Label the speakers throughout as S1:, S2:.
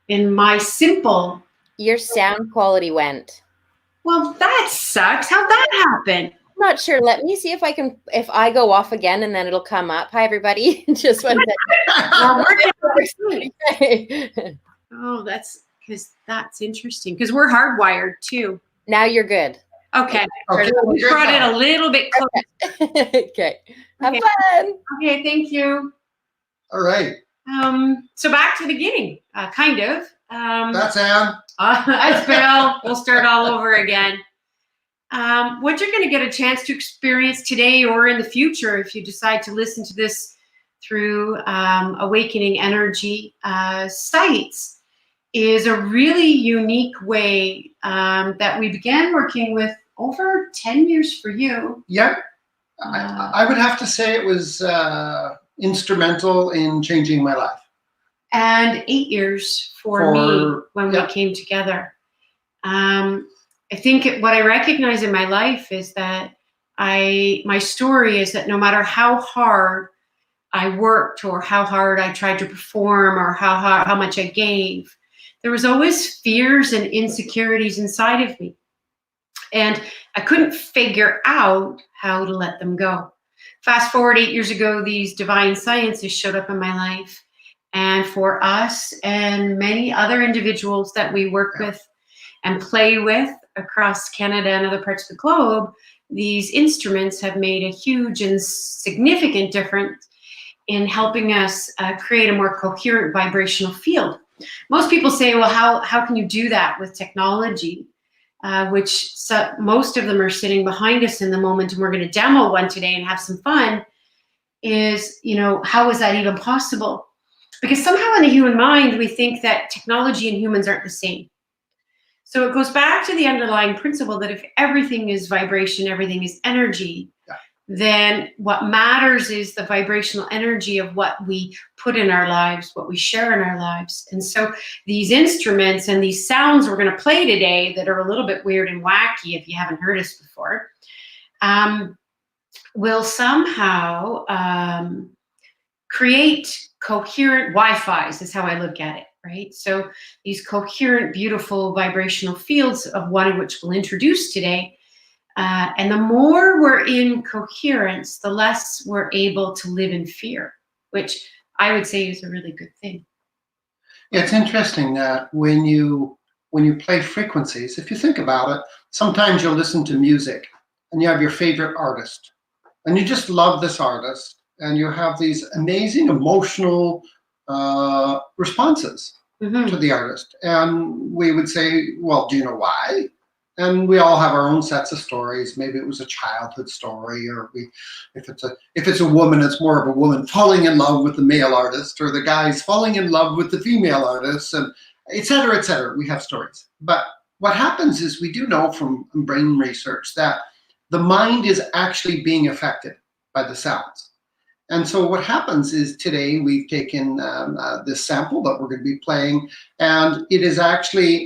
S1: In my simple.
S2: Your sound quality went.
S1: Well, that sucks. How'd that happen?
S2: I'm not sure. Let me see if I go off again and then it'll come up. Hi, everybody. Just one
S1: second. Oh, that's interesting because we're hardwired too.
S2: Now you're good.
S1: Okay. We brought it a little bit closer.
S2: Okay. Have fun.
S1: Okay, thank you.
S3: All right.
S1: So back to the beginning, kind of.
S3: That's Anne.
S1: That's Bill. We'll start all over again. What you're going to get a chance to experience today or in the future, if you decide to listen to this through Awakening Energy sites, is a really unique way that we began working with over 10 years for you.
S3: Yep. I would have to say it was instrumental in changing my life.
S1: And 8 years for me when we came together. I think what I recognize in my life is that my story is that no matter how hard I worked or how hard I tried to perform or how much I gave, there was always fears and insecurities inside of me. And I couldn't figure out how to let them go. Fast forward 8 years ago, these divine sciences showed up in my life. And for us and many other individuals that we work with and play with across Canada and other parts of the globe, these instruments have made a huge and significant difference in helping us create a more coherent vibrational field. Most people say, well, how can you do that with technology? Most of them are sitting behind us in the moment, and we're going to demo one today and have some fun. How is that even possible? Because somehow in the human mind, we think that technology and humans aren't the same. So it goes back to the underlying principle that if everything is vibration, everything is energy, then what matters is the vibrational energy of what we put in our lives, what we share in our lives. And so these instruments and these sounds we're going to play today that are a little bit weird and wacky if you haven't heard us before, will somehow create coherent Wi-Fi's is how I look at it, right? So these coherent, beautiful vibrational fields, of one of which we'll introduce today. And the more we're in coherence, the less we're able to live in fear, which I would say is a really good thing.
S3: Yeah, it's interesting that when you play frequencies, if you think about it, sometimes you'll listen to music and you have your favorite artist and you just love this artist and you have these amazing emotional responses to the artist. And we would say, well, do you know why? And we all have our own sets of stories. Maybe it was a childhood story, or if it's a woman, it's more of a woman falling in love with the male artist, or the guy's falling in love with the female artist, and et cetera, et cetera. We have stories. But what happens is we do know from brain research that the mind is actually being affected by the sounds. And so what happens is today we've taken this sample that we're going to be playing, and it is actually,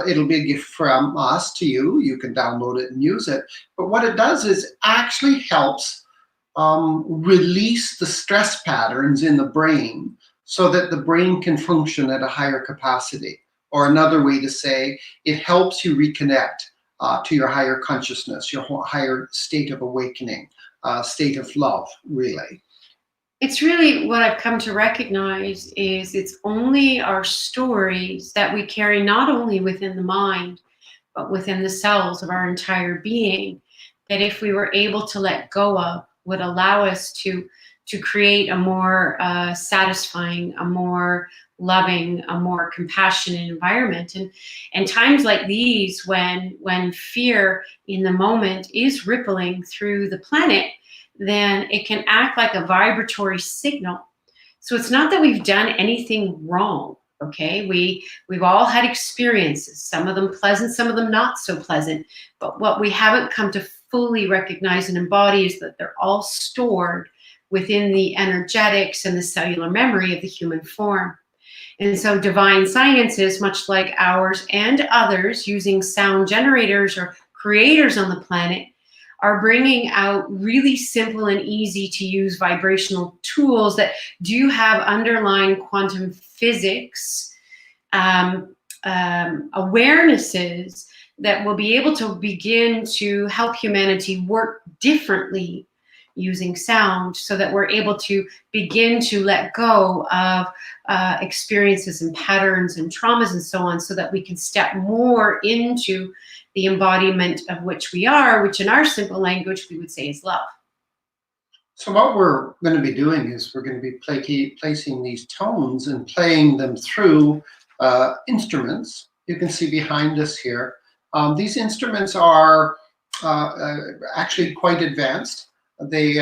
S3: it'll be a gift from us to you. You can download it and use it. But what it does is actually helps release the stress patterns in the brain so that the brain can function at a higher capacity. Or another way to say, it helps you reconnect to your higher consciousness, your higher state of awakening, state of love, really.
S1: It's really what I've come to recognize is it's only our stories that we carry not only within the mind, but within the cells of our entire being, that if we were able to let go of, would allow us to create a more satisfying, a more loving, a more compassionate environment. And times like these, when fear in the moment is rippling through the planet, then it can act like a vibratory signal. So it's not that we've done anything wrong. Okay, we've all had experiences, some of them pleasant, some of them not so pleasant. But what we haven't come to fully recognize and embody is that they're all stored within the energetics and the cellular memory of the human form. And so divine sciences, much like ours and others using sound generators or creators on the planet, are bringing out really simple and easy to use vibrational tools that do have underlying quantum physics awarenesses that will be able to begin to help humanity work differently using sound, so that we're able to begin to let go of experiences and patterns and traumas and so on, so that we can step more into the embodiment of which we are, which in our simple language we would say is love.
S3: So what we're going to be doing is we're going to be placing these tones and playing them through instruments. You can see behind us here. These instruments are actually quite advanced. They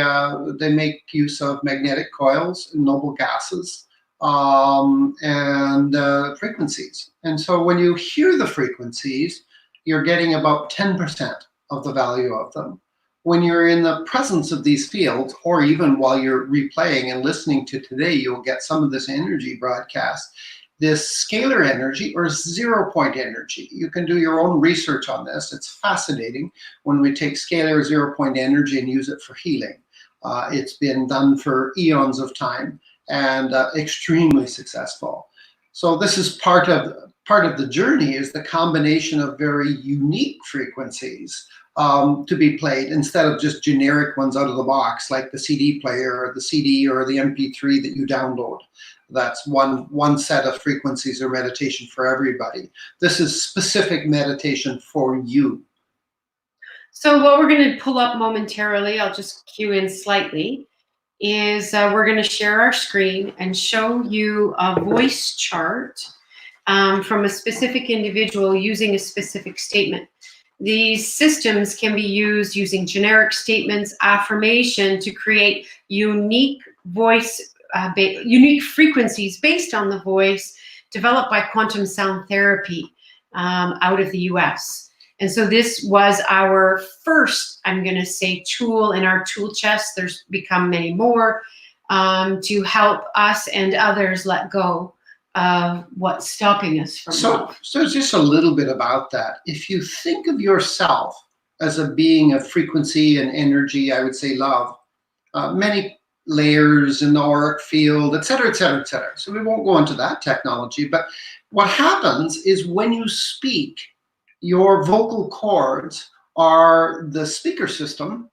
S3: make use of magnetic coils and noble gases and frequencies. And so when you hear the frequencies, you're getting about 10% of the value of them. When you're in the presence of these fields, or even while you're replaying and listening to today, you'll get some of this energy broadcast, this scalar energy or 0 point energy. You can do your own research on this. It's fascinating when we take scalar 0 point energy and use it for healing. It's been done for eons of time and extremely successful. So this is part of the journey, is the combination of very unique frequencies to be played, instead of just generic ones out of the box, like the CD player or the CD or the MP3 that you download. That's one set of frequencies or meditation for everybody. This is specific meditation for you.
S1: So what we're going to pull up momentarily, I'll just cue in slightly, is we're going to share our screen and show you a voice chart from a specific individual using a specific statement. These systems can be used using generic statements, affirmation, to create unique voice, unique frequencies based on the voice, developed by Quantum Sound Therapy out of the US. And so this was our first, I'm going to say, tool in our tool chest. There's become many more to help us and others let go of what's stopping us from love.
S3: So just a little bit about that. If you think of yourself as a being of frequency and energy, I would say love, many layers in the auric field, et cetera, et cetera, et cetera. So we won't go into that technology, but what happens is when you speak, your vocal cords are the speaker system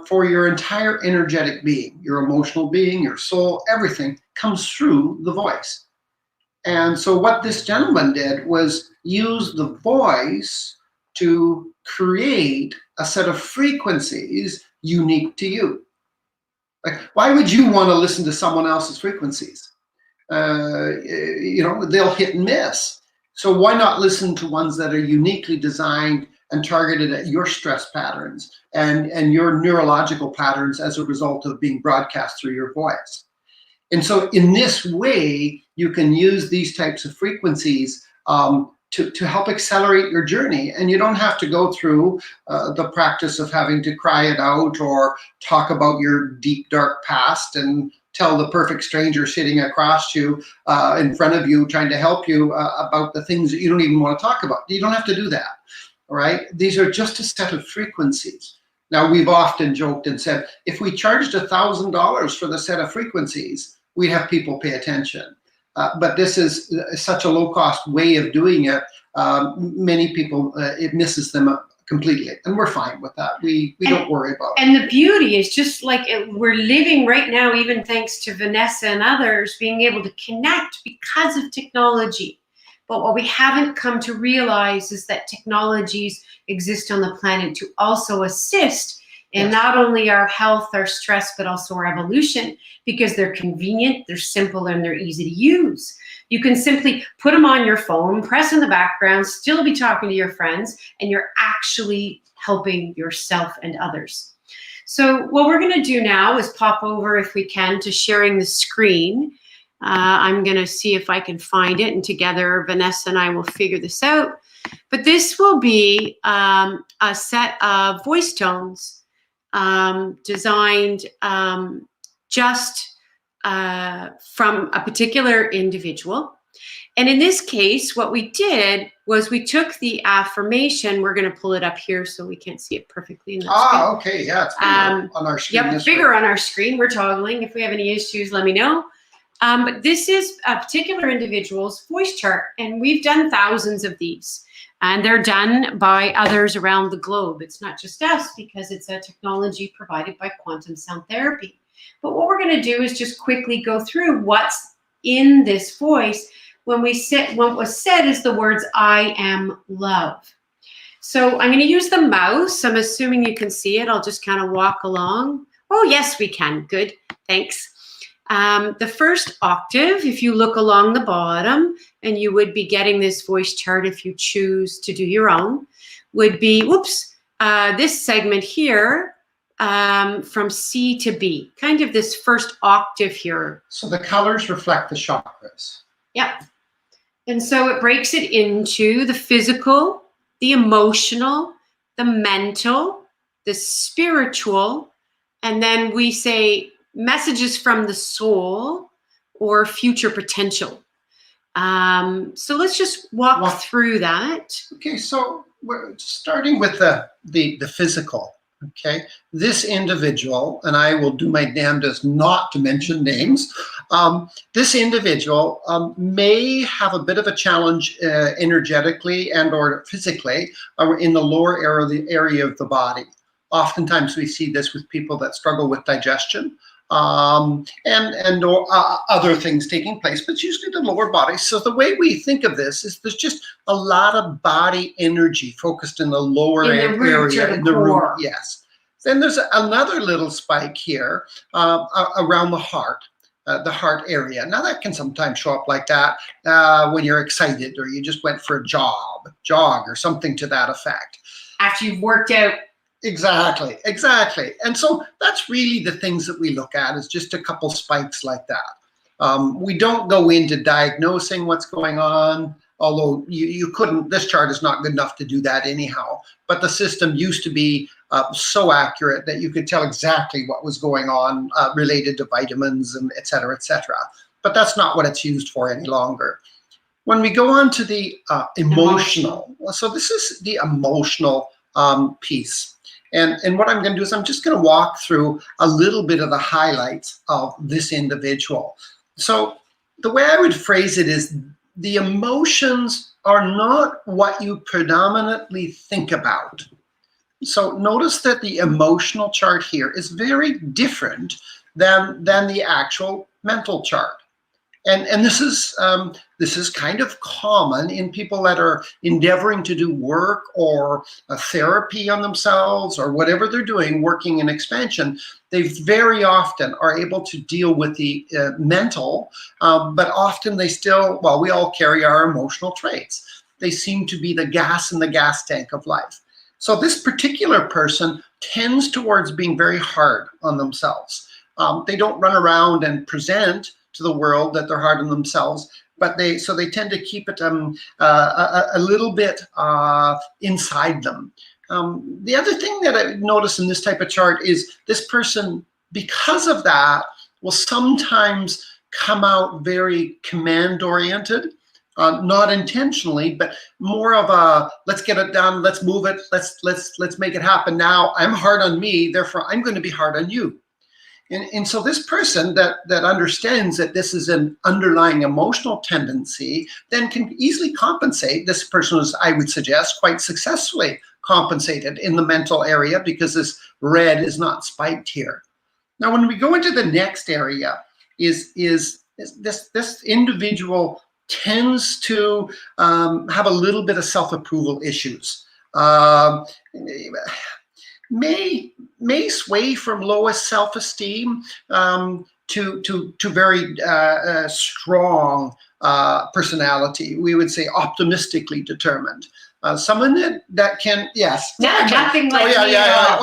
S3: for your entire energetic being. Your emotional being, your soul, everything comes through the voice. And so what this gentleman did was use the voice to create a set of frequencies unique to you. Like, why would you want to listen to someone else's frequencies? They'll hit and miss. So why not listen to ones that are uniquely designed and targeted at your stress patterns and your neurological patterns as a result of being broadcast through your voice? And so in this way, you can use these types of frequencies to help accelerate your journey. And you don't have to go through the practice of having to cry it out or talk about your deep, dark past and tell the perfect stranger sitting across you, in front of you, trying to help you about the things that you don't even want to talk about. You don't have to do that, all right? These are just a set of frequencies. Now, we've often joked and said, if we charged $1,000 for the set of frequencies, we'd have people pay attention. But this is such a low-cost way of doing it. Many people, it misses them completely, and we're fine with that. We don't worry about it.
S1: And the beauty is just like we're living right now, even thanks to Vanessa and others, being able to connect because of technology. But what we haven't come to realize is that technologies exist on the planet to also assist in not only our health, our stress, but also our evolution, because they're convenient, they're simple, and they're easy to use. You can simply put them on your phone, press in the background, still be talking to your friends, and you're actually helping yourself and others. So what we're going to do now is pop over, if we can, to sharing the screen. I'm going to see if I can find it, and together Vanessa and I will figure this out. But this will be a set of voice tones designed just from a particular individual. And in this case, what we did was we took the affirmation. We're going to pull it up here so we can't see it perfectly in the screen.
S3: Okay, yeah, it's bigger on our screen.
S1: Yep, bigger on our screen. We're toggling. If we have any issues, let me know. But this is a particular individual's voice chart, and we've done thousands of these, and they're done by others around the globe. It's not just us, because it's a technology provided by Quantum Sound Therapy. But what we're going to do is just quickly go through what's in this voice. When what was said is the words, I am love. So I'm going to use the mouse. I'm assuming you can see it. I'll just kind of walk along. Oh, yes, we can. Good. Thanks. The first octave, if you look along the bottom, and you would be getting this voice chart if you choose to do your own, would be, this segment here, from C to B, kind of this first octave here.
S3: So the colors reflect the chakras.
S1: Yep. And so it breaks it into the physical, the emotional, the mental, the spiritual, and then we say messages from the soul or future potential. So let's just walk through that.
S3: Okay, so we're starting with the physical. Okay, this individual, and I will do my damnedest not to mention names, this individual may have a bit of a challenge energetically and or physically in the lower area of the body. Oftentimes we see this with people that struggle with digestion and or other things taking place, but it's usually the lower body. So the way we think of this is there's just a lot of body energy focused in the lower area, in the root. Yes. Then there's another little spike here around the heart area. Now that can sometimes show up like that when you're excited or you just went for a jog or something to that effect.
S1: After you've worked out.
S3: Exactly. And so that's really the things that we look at, is just a couple spikes like that. We don't go into diagnosing what's going on, although you couldn't, this chart is not good enough to do that anyhow. But the system used to be so accurate that you could tell exactly what was going on related to vitamins and et cetera, et cetera. But that's not what it's used for any longer. When we go on to the emotional, so this is the emotional piece. And what I'm going to do is I'm just going to walk through a little bit of the highlights of this individual. So the way I would phrase it is the emotions are not what you predominantly think about. So notice that the emotional chart here is very different than the actual mental chart. And this is kind of common in people that are endeavoring to do work or a therapy on themselves or whatever they're doing, working in expansion. They very often are able to deal with the mental, but often they still, well, we all carry our emotional traits. They seem to be the gas in the gas tank of life. So this particular person tends towards being very hard on themselves. They don't run around and present to the world that they're hard on themselves, but they tend to keep it a little bit inside them. The other thing that I notice in this type of chart is this person, because of that, will sometimes come out very command-oriented, not intentionally, but more of a let's get it done, let's move it, let's make it happen now. I'm hard on me, therefore I'm going to be hard on you. And so this person that understands that this is an underlying emotional tendency then can easily compensate. This person is, I would suggest, quite successfully compensated in the mental area because this red is not spiked here. Now, when we go into the next area, is this individual tends to have a little bit of self-approval issues. May sway from lowest self-esteem to very strong personality. We would say optimistically determined. Someone that can, yes.
S1: No, nothing like me.
S3: Oh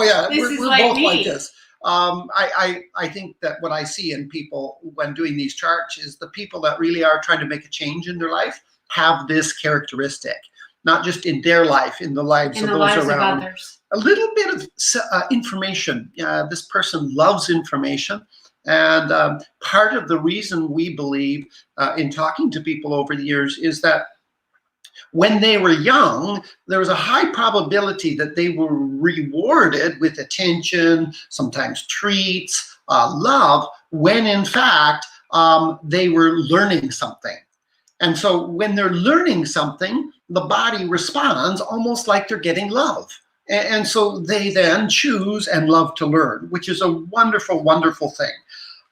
S3: yeah.
S1: This
S3: We're
S1: like
S3: both
S1: me.
S3: like this. I think that what I see in people when doing these charts is the people that really are trying to make a change in their life have this characteristic, not just in their life, in the lives of those around.
S1: Others.
S3: A little bit of information. This person loves information. And part of the reason we believe in talking to people over the years is that when they were young, there was a high probability that they were rewarded with attention, sometimes treats, love, when in fact they were learning something. And so when they're learning something, the body responds almost like they're getting love. And so they then choose and love to learn, which is a wonderful, wonderful thing.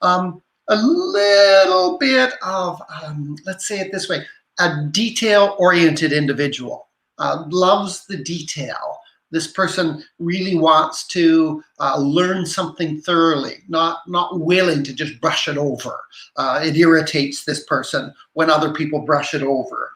S3: A little bit of, let's say it this way, a detail-oriented individual, loves the detail. This person really wants to learn something thoroughly, not willing to just brush it over. It irritates this person when other people brush it over.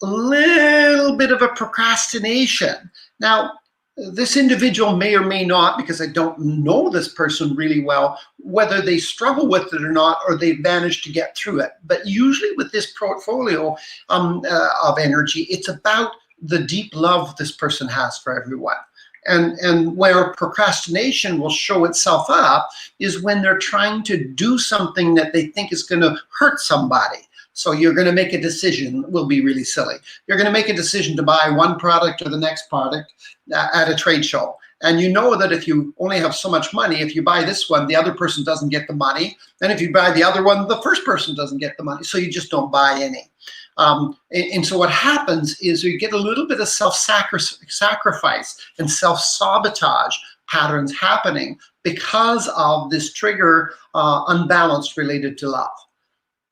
S3: A little bit of a procrastination. Now, this individual may or may not, because I don't know this person really well, whether they struggle with it or not, or they manage to get through it. But usually with this portfolio of energy, it's about the deep love this person has for everyone. And where procrastination will show itself up is when they're trying to do something that they think is going to hurt somebody. So you're going to make a decision, will be really silly. You're going to make a decision to buy one product or the next product at a trade show. And you know that if you only have so much money, if you buy this one, the other person doesn't get the money. And if you buy the other one, the first person doesn't get the money. So you just don't buy any. And so what happens is you get a little bit of self-sacrifice and self-sabotage patterns happening because of this trigger unbalanced related to love.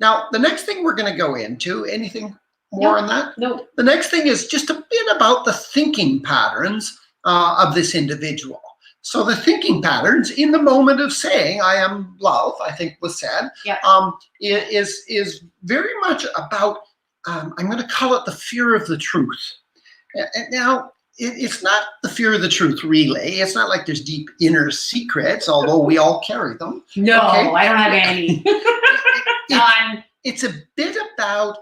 S3: Now, the next thing we're going to go into, anything more on that?
S1: No.
S3: The next thing is just a bit about the thinking patterns of this individual. So the thinking patterns in the moment of saying, I am love, I think was said, is very much about, I'm going to call it the fear of the truth. And now, it's not the fear of the truth, really. It's not like there's deep inner secrets, although we all carry them.
S1: No,
S3: okay?
S1: I don't have any.
S3: It's a bit about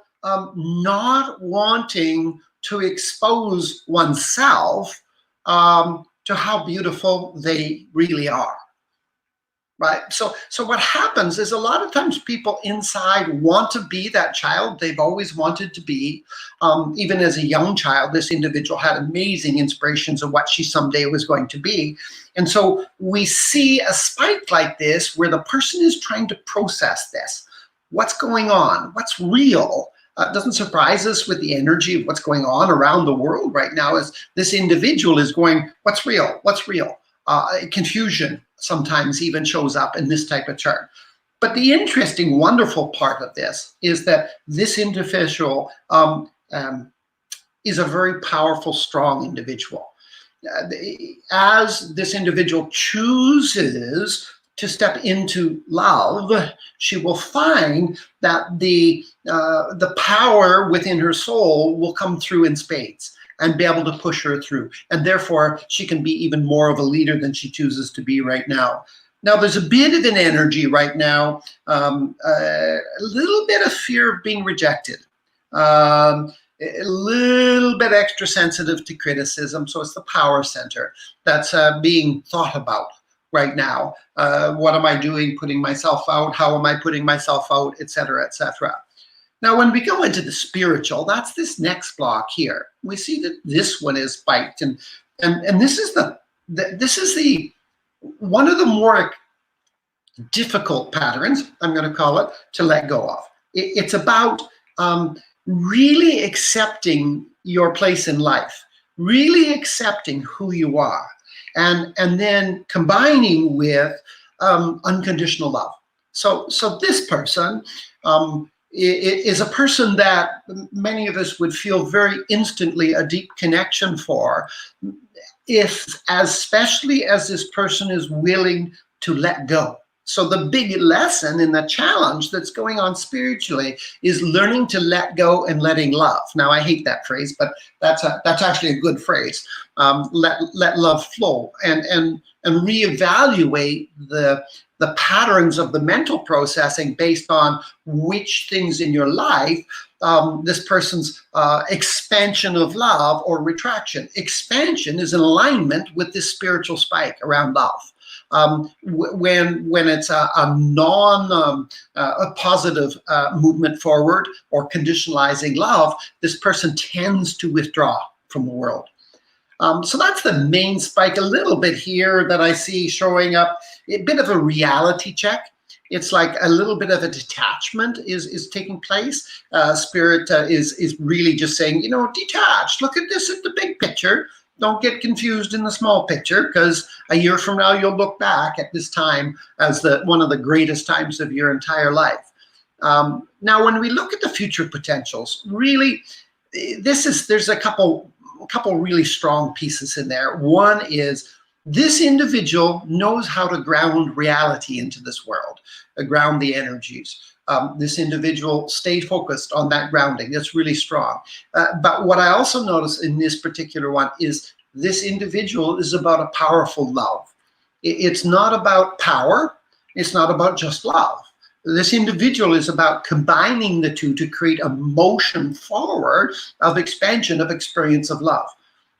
S3: not wanting to expose oneself to how beautiful they really are. Right? So what happens is a lot of times people inside want to be that child they've always wanted to be. Even as a young child, this individual had amazing inspirations of what she someday was going to be. And so we see a spike like this where the person is trying to process this. What's going on? What's real? It doesn't surprise us with the energy of what's going on around the world right now as this individual is going, what's real? What's real? Confusion sometimes even shows up in this type of chart. But the interesting, wonderful part of this is that this individual is a very powerful, strong individual. As this individual chooses to step into love, she will find that the power within her soul will come through in spades and be able to push her through. And therefore, she can be even more of a leader than she chooses to be right now. Now, there's a bit of an energy right now, a little bit of fear of being rejected, a little bit extra sensitive to criticism. So it's the power center that's being thought about right now. What am I doing, putting myself out? How am I putting myself out, et cetera, et cetera. Now, when we go into the spiritual, that's this next block here. We see that this one is spiked, and this is the one of the more difficult patterns, I'm going to call it, to let go of. It's about really accepting your place in life, really accepting who you are, and then combining with unconditional love. So this person is a person that many of us would feel very instantly a deep connection for, especially as this person is willing to let go. So the big lesson in the challenge that's going on spiritually is learning to let go and letting love. Now, I hate that phrase, but that's actually a good phrase. Let love flow and reevaluate the patterns of the mental processing based on which things in your life, this person's expansion of love or retraction. Expansion is in alignment with this spiritual spike around love. When it's a positive movement forward or conditionalizing love, this person tends to withdraw from the world. So that's the main spike a little bit here that I see showing up. A bit of a reality check. It's like a little bit of a detachment is taking place. Spirit is really just saying, detach. Look at this at the big picture. Don't get confused in the small picture, because a year from now you'll look back at this time as one of the greatest times of your entire life. Now, when we look at the future potentials, really, there's a couple really strong pieces in there. One is this individual knows how to ground reality into this world, ground the energies. This individual stay focused on that grounding. That's really strong. But what I also notice in this particular one is this individual is about a powerful love. It's not about power. It's not about just love. This individual is about combining the two to create a motion forward of expansion of experience of love.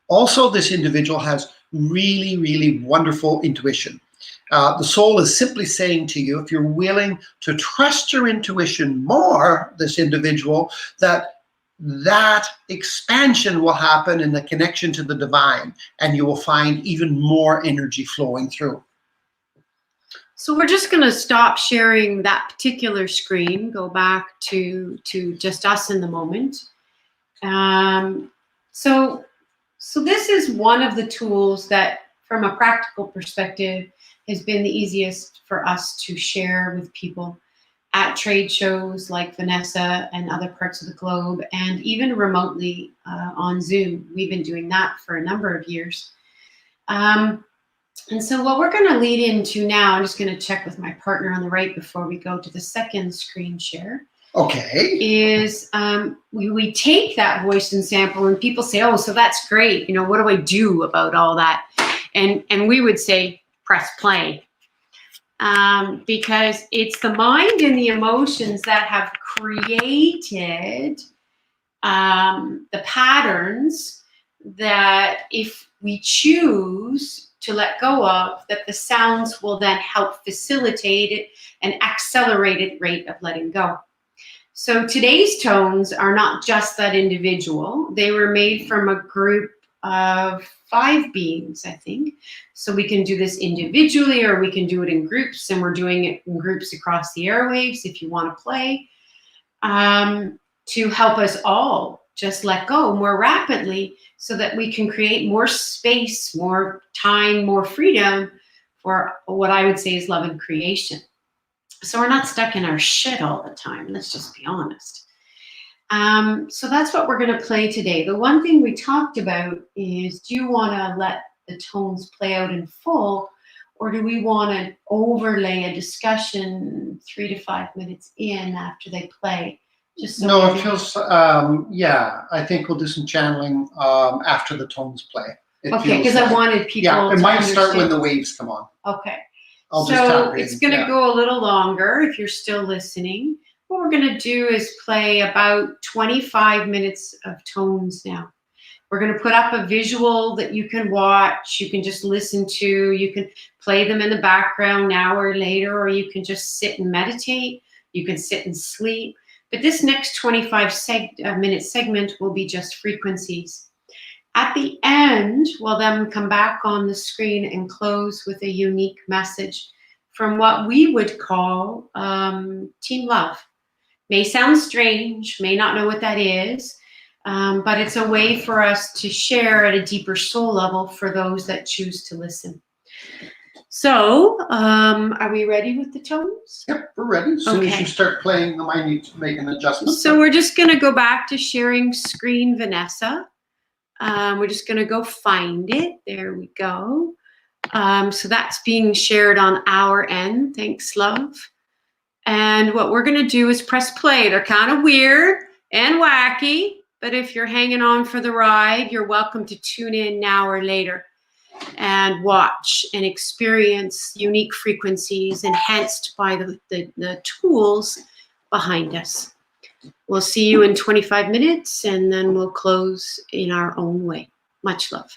S3: Also, this individual has really, really wonderful intuition. The soul is simply saying to you, if you're willing to trust your intuition more, this individual, that expansion will happen in the connection to the divine, and you will find even more energy flowing through.
S1: So we're just going to stop sharing that particular screen, go back to just us in the moment. So this is one of the tools that, from a practical perspective, has been the easiest for us to share with people at trade shows like Vanessa and other parts of the globe, and even remotely on Zoom. We've been doing that for a number of years. And so what we're going to lead into now, I'm just going to check with my partner on the right before we go to the second screen share.
S3: Okay.
S1: Is we take that voice and sample, and people say, oh, so that's great. What do I do about all that? And we would say, press play. Because it's the mind and the emotions that have created the patterns that, if we choose to let go of, that the sounds will then help facilitate it and accelerated rate of letting go. So today's tones are not just that individual. They were made from a group of 5 beings, I think. So we can do this individually, or we can do it in groups, and we're doing it in groups across the airwaves if you want to play, to help us all just let go more rapidly so that we can create more space, more time, more freedom for what I would say is love and creation. So we're not stuck in our shit all the time. Let's just be honest. So that's what we're going to play today. The one thing we talked about is, do you want to let the tones play out in full, or do we want to overlay a discussion 3 to 5 minutes in after they play? Just so
S3: no, it feels, I think we'll do some channeling after the tones play.
S1: Okay, because I wanted people to
S3: it might
S1: understand.
S3: start when the waves come on.
S1: Okay.
S3: So
S1: it's going to go a little longer if you're still listening. What we're going to do is play about 25 minutes of tones now. We're going to put up a visual that you can watch, you can just listen to, you can play them in the background an hour later, or you can just sit and meditate, you can sit and sleep. But this next 25-minute segment will be just frequencies. At the end, we'll then come back on the screen and close with a unique message from what we would call Team Love. May sound strange, may not know what that is, but it's a way for us to share at a deeper soul level for those that choose to listen. So, are we ready with the tones?
S3: Yep, we're ready. As soon as you start playing them, I need to make an adjustment.
S1: So we're just going to go back to sharing screen, Vanessa. We're just going to go find it. There we go. So that's being shared on our end. Thanks, love. And what we're going to do is press play. They're kind of weird and wacky, but if you're hanging on for the ride, you're welcome to tune in now or later and watch and experience unique frequencies enhanced by the tools behind us. We'll see you in 25 minutes, and then we'll close in our own way. Much love.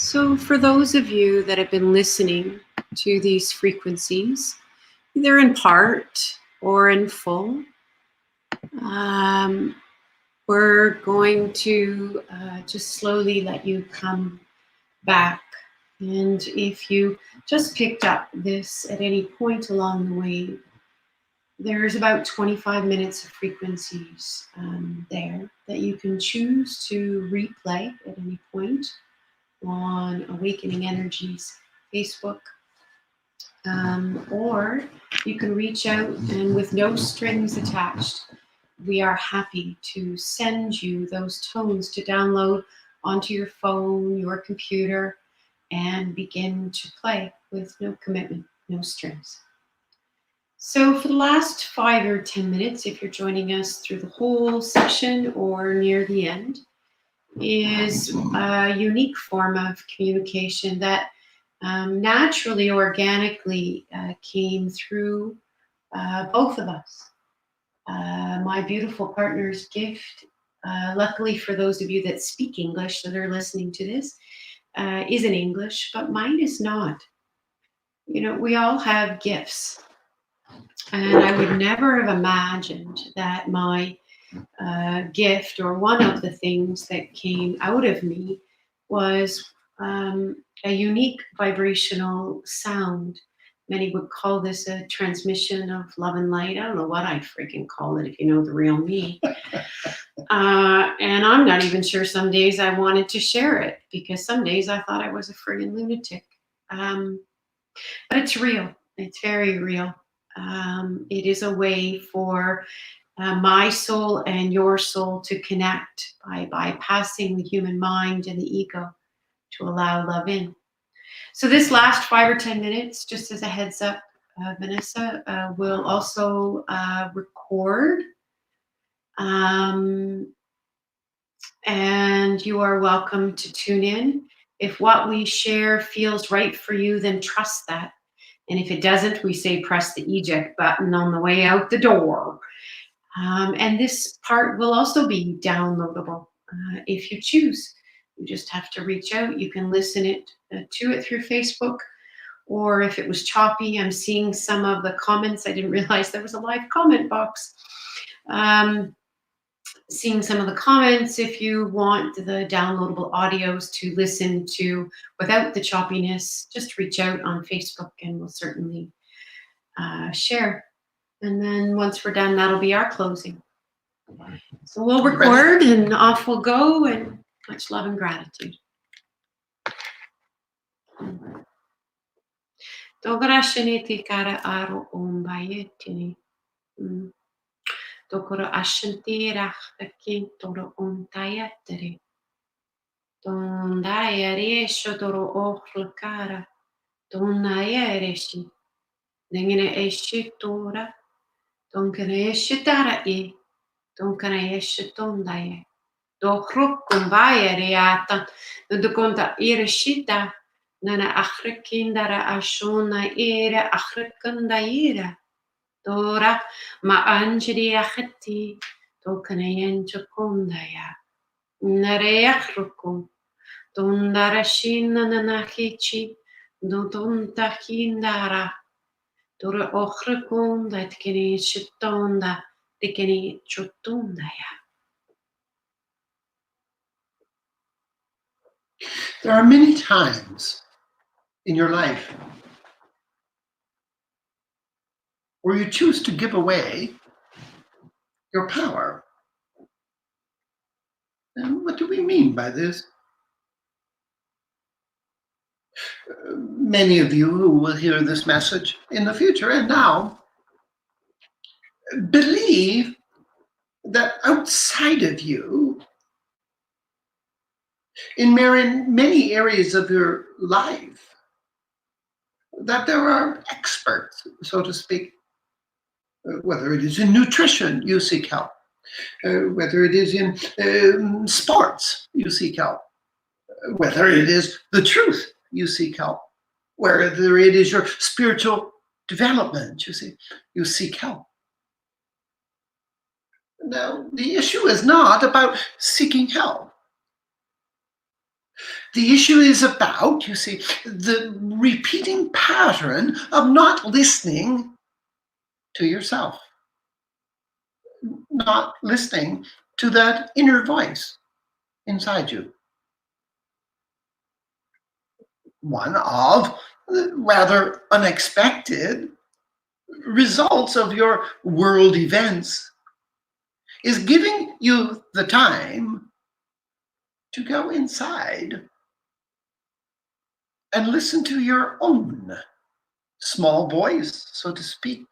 S1: So for those of you that have been listening to these frequencies, either in part or in full, we're going to just slowly let you come back. And if you just picked up this at any point along the way, there's about 25 minutes of frequencies there that you can choose to replay at any point on Awakening Energies Facebook. Or you can reach out, and with no strings attached, we are happy to send you those tones to download onto your phone, your computer, and begin to play with no commitment, no strings. So for the last 5 or 10 minutes, if you're joining us through the whole session or near the end, is a unique form of communication that naturally, organically came through both of us. My beautiful partner's gift, luckily for those of you that speak English that are listening to this, is in English, but mine is not. You know, we all have gifts. And I would never have imagined that my gift, or one of the things that came out of me, was a unique vibrational sound. Many would call this a transmission of love and light. I don't know what I'd freaking call it if you know the real me. And I'm not even sure some days I wanted to share it, because some days I thought I was a friggin' lunatic. But it's real. It's very real. It is a way for my soul and your soul to connect by bypassing the human mind and the ego to allow love in. So this last 5 or 10 minutes, just as a heads up, Vanessa, will also record. And you are welcome to tune in. If what we share feels right for you, then trust that. And if it doesn't, we say press the eject button on the way out the door. And this part will also be downloadable if you choose. You just have to reach out. You can listen to it through Facebook, or if it was choppy, I'm seeing some of the comments. I didn't realize there was a live comment box. Seeing some of the comments. If you want the downloadable audios to listen to without the choppiness, just reach out on Facebook and we'll certainly share. And then once we're done, that'll be our closing. So we'll record and off we'll go, and much love and gratitude. Dograsheneti kara aro ombayetini. Dokoro ashentirach takin toro ontayateri. Dondayare shodoro ochlkara. Donayareshi. Dengene eshitora. Donkane eshitara e. Donkane eshitondaye. Dohrokkumbaya reata. Dokonta ireshita. Nana achrekindara ashona ere achrekandaira. Dora ma anjeri acheti. Dokane enchokondaya. Nareachrukum. Dondarashina nanahichi. Dodontakindara. Dora ochrekunda tkeni shitonda. Tikeni chotundaya.
S3: There are many times in your life where you choose to give away your power. And what do we mean by this? Many of you who will hear this message in the future and now believe that outside of you, in many areas of your life, that there are experts, so to speak. Whether it is in nutrition, you seek help. Whether it is in sports, you seek help. Whether it is the truth, you seek help. Whether it is your spiritual development, you seek help. Now, the issue is not about seeking help. The issue is about, you see, the repeating pattern of not listening to yourself, not listening to that inner voice inside you. One of the rather unexpected results of your world events is giving you the time to go inside and listen to your own small voice, so to speak.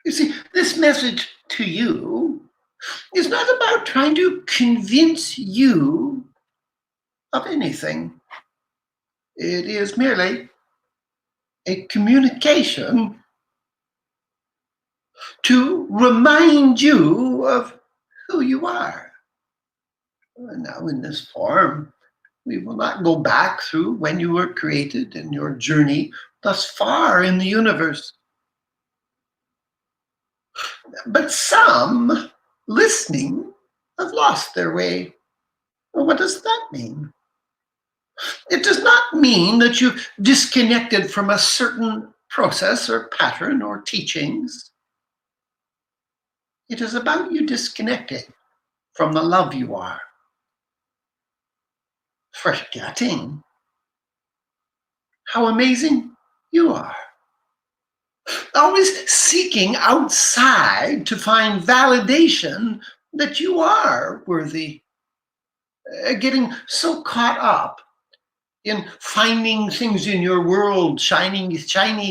S3: You see, this message to you is not about trying to convince you of anything. It is merely a communication to remind you of who you are. Now, in this form, we will not go back through when you were created and your journey thus far in the universe. But some listening have lost their way. Well, what does that mean? It does not mean that you've disconnected from a certain process or pattern or teachings. It is about you disconnecting from the love you are, forgetting how amazing you are, always seeking outside to find validation that you are worthy, getting so caught up in finding things in your world, shiny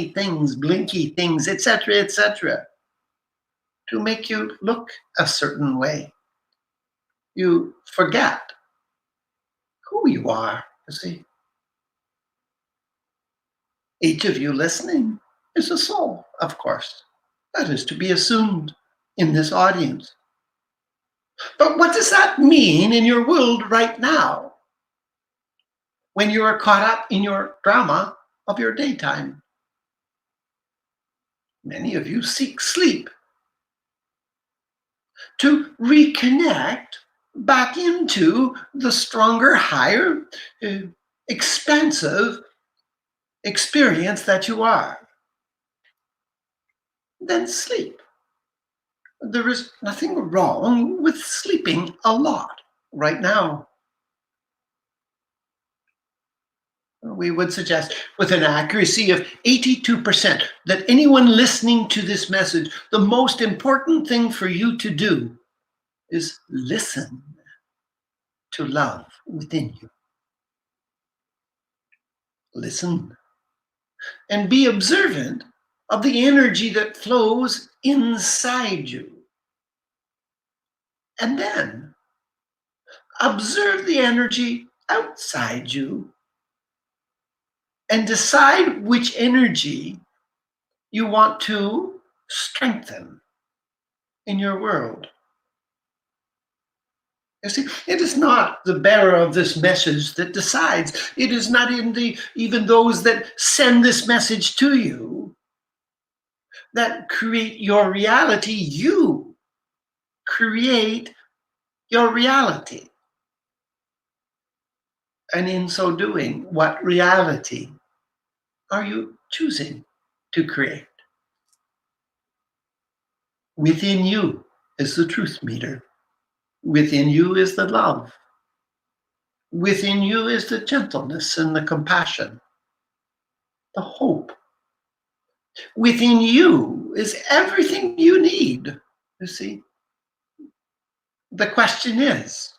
S3: things, blinky things, etc., to make you look a certain way. You forget who you are, you see. Each of you listening is a soul, of course. That is to be assumed in this audience. But what does that mean in your world right now, when you are caught up in your drama of your daytime? Many of you seek sleep to reconnect back into the stronger, higher, expansive experience that you are. Then sleep. There is nothing wrong with sleeping a lot right now. We would suggest with an accuracy of 82% that anyone listening to this message, the most important thing for you to do is listen to love within you. Listen and be observant of the energy that flows inside you. And then observe the energy outside you and decide which energy you want to strengthen in your world. You see, it is not the bearer of this message that decides. It is not even those that send this message to you that create your reality. You create your reality. And in so doing, what reality are you choosing to create? Within you is the truth meter. Within you is the love. Within you is the gentleness and the compassion, the hope. Within you is everything you need, you see. The question is,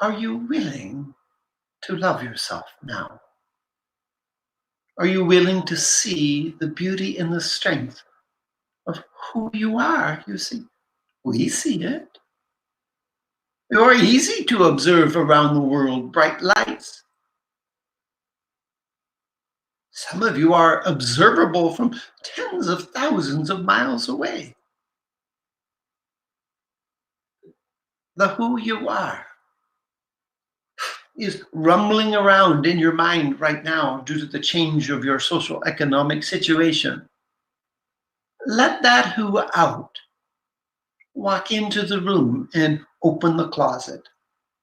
S3: are you willing to love yourself now? Are you willing to see the beauty and the strength of who you are? You see, we see it. You're easy to observe around the world, bright lights. Some of you are observable from tens of thousands of miles away. The who you are is rumbling around in your mind right now due to the change of your social economic situation. Let that who out walk into the room and open the closet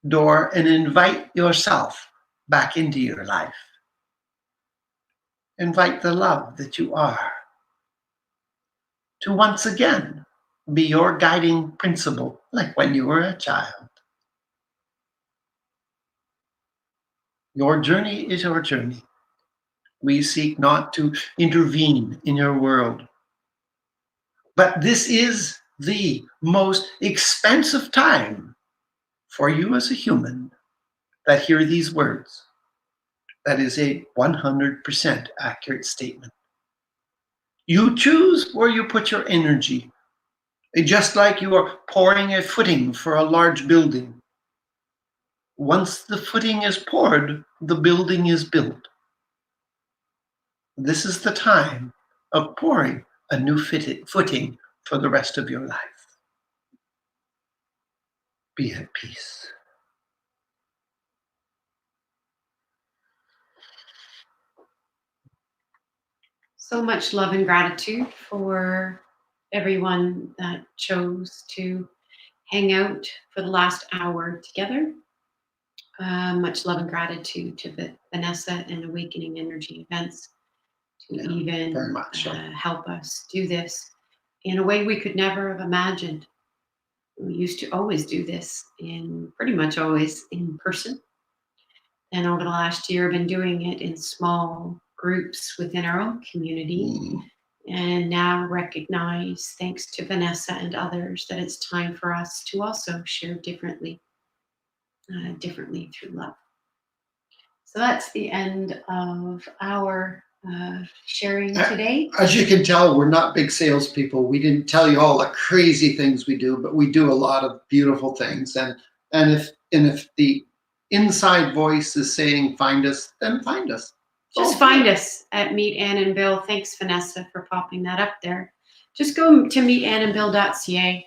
S4: door and invite yourself back into your life. Invite the love that you are to once again be your guiding principle, like when you were a child. Your journey is your journey. We seek not to intervene in your world. But this is the most expensive time for you as a human that hear these words. That is a 100% accurate statement. You choose where you put your energy, just like you are pouring a footing for a large building. Once the footing is poured, the building is built. This is the time of pouring a new footing for the rest of your life. Be at peace.
S1: So much love and gratitude for everyone that chose to hang out for the last hour together. Much love and gratitude to Vanessa and Awakening Energy Events to even
S3: very much so.
S1: help us do this in a way we could never have imagined. We used to always do this pretty much always in person. And over the last year, I've been doing it in small groups within our own community. And now recognize, thanks to Vanessa and others, that it's time for us to also share differently through love. So that's the end of our sharing today.
S3: As you can tell, we're not big salespeople. We didn't tell you all the crazy things we do, but we do a lot of beautiful things. And if the inside voice is saying find us, then find us.
S1: Just find us at Meet Ann and Bill. Thanks, Vanessa, for popping that up there. Just go to meetannandbill.ca.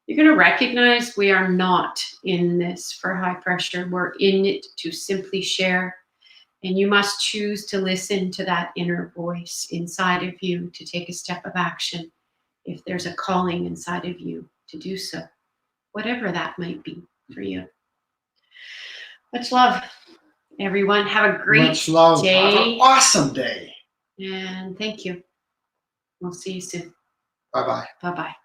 S1: You're going to recognize we are not in this for high pressure. We're in it to simply share. And you must choose to listen to that inner voice inside of you to take a step of action if there's a calling inside of you to do so, whatever that might be for you. Much love, everyone. Have a great
S3: Much love.
S1: day.
S3: Have an awesome day.
S1: And thank you. We'll see you soon.
S3: Bye-bye.
S1: Bye-bye.